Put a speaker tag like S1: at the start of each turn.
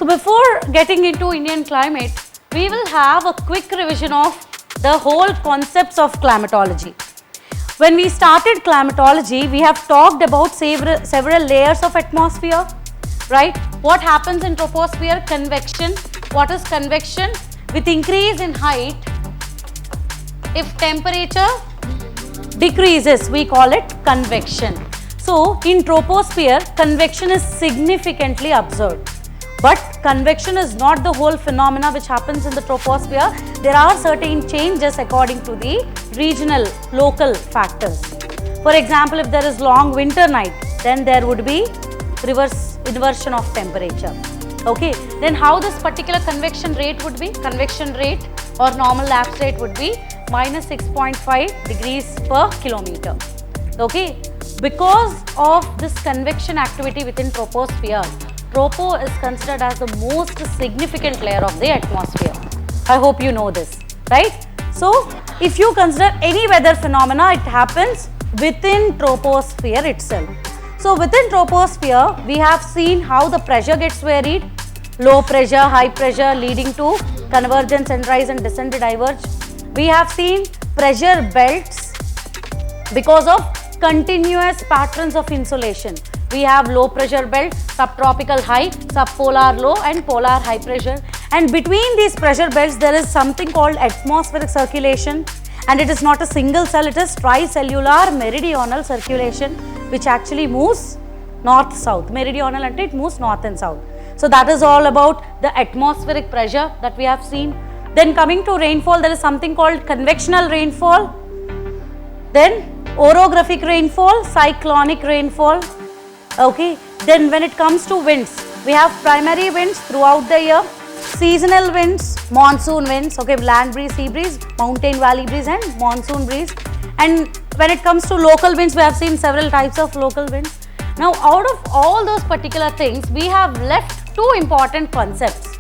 S1: before getting into Indian climate, we will have a quick revision of the whole concepts of climatology. When we started climatology, we have talked about several layers of atmosphere, right? What happens in troposphere? Convection. What is convection? With increase in height, if temperature decreases, we call it convection. So, in troposphere, convection is significantly observed. But convection is not the whole phenomena which happens in the troposphere. There are certain changes according to the regional, local factors. For example, if there is long winter night, then there would be inversion of temperature. Okay, then how this particular convection rate would be? Convection rate or normal lapse rate would be minus 6.5 degrees per kilometer. Okay, because of this convection activity within troposphere, tropo is considered as the most significant layer of the atmosphere. I hope you know this, right? So, if you consider any weather phenomena, it happens within troposphere itself. So, within troposphere, we have seen how the pressure gets varied, low pressure, high pressure leading to convergence and rise and descent diverge. We have seen pressure belts because of continuous patterns of insolation. We have low pressure belt, subtropical high, subpolar low and polar high pressure. And between these pressure belts, there is something called atmospheric circulation, and it is not a single cell, it is tricellular meridional circulation, which actually moves north-south. Meridional and it moves north and south. So that is all about the atmospheric pressure that we have seen. Then coming to rainfall, there is something called convectional rainfall, then orographic rainfall, cyclonic rainfall. Okay, then when it comes to winds, we have primary winds throughout the year, seasonal winds, monsoon winds, okay, land breeze, sea breeze, mountain valley breeze and monsoon breeze. And when it comes to local winds, we have seen several types of local winds. Now, out of all those particular things, we have left two important concepts.